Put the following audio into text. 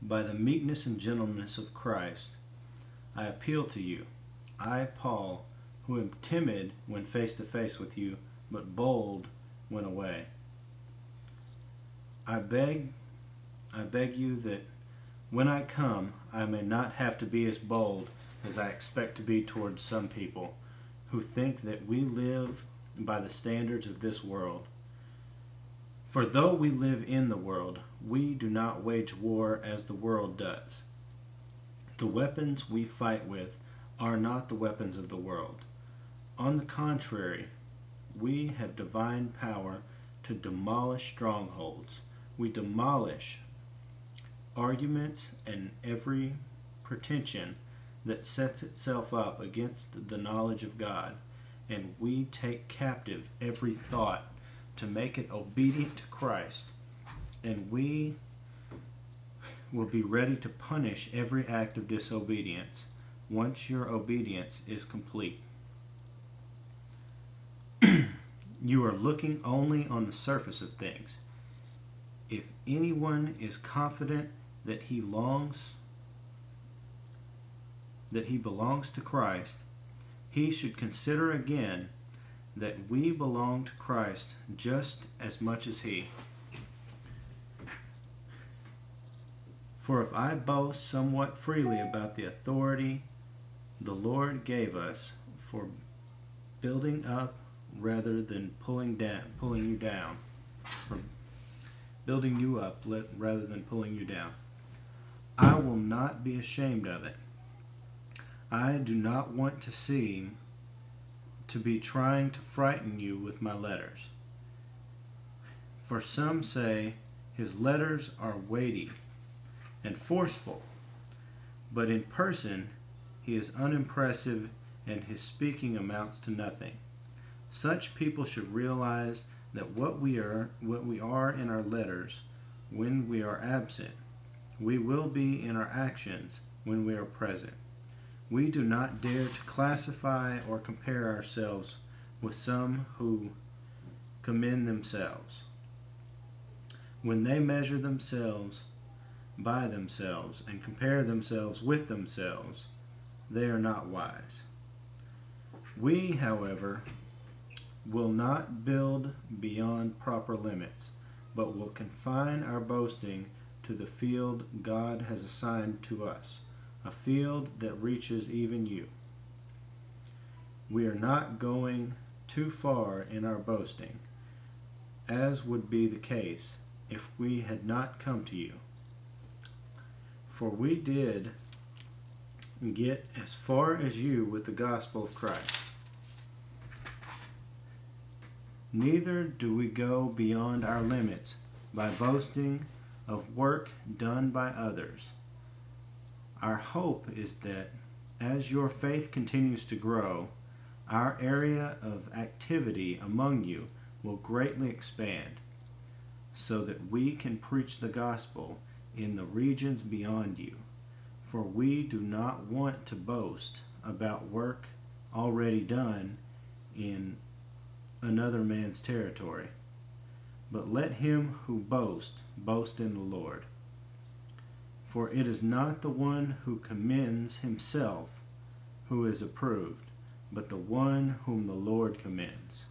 By the meekness and gentleness of Christ, I appeal to you. I, Paul, who am timid when face to face with you, but bold when away. I beg you that when I come, I may not have to be as bold as I expect to be towards some people who think that we live by the standards of this world. For though we live in the world, we do not wage war as the world does. The weapons we fight with are not the weapons of the world. On the contrary, we have divine power to demolish strongholds. We demolish arguments and every pretension that sets itself up against the knowledge of God, and we take captive every thought to make it obedient to Christ, and we will be ready to punish every act of disobedience once your obedience is complete. You are looking only on the surface of things. If anyone is confident that he belongs to Christ, he should consider again that we belong to Christ just as much as he. For if I boast somewhat freely about the authority the Lord gave us for building up rather than pulling you down, for building you up rather than pulling you down, I will not be ashamed of it. I do not want to seem to be trying to frighten you with my letters. For some say his letters are weighty and forceful, but in person he is unimpressive and his speaking amounts to nothing. Such people should realize that what we are in our letters when we are absent, we will be in our actions when we are present. We do not dare to classify or compare ourselves with some who commend themselves. When they measure themselves by themselves and compare themselves with themselves, they are not wise. We, however, will not build beyond proper limits, but will confine our boasting to the field God has assigned to us, a field that reaches even you. We are not going too far in our boasting, as would be the case if we had not come to you. For we did get as far as you with the gospel of Christ. Neither do we go beyond our limits by boasting of work done by others. Our hope is that as your faith continues to grow, our area of activity among you will greatly expand, so that we can preach the gospel in the regions beyond you. For we do not want to boast about work already done in another man's territory, but let him who boasts boast in the Lord. For it is not the one who commends himself who is approved, but the one whom the Lord commends.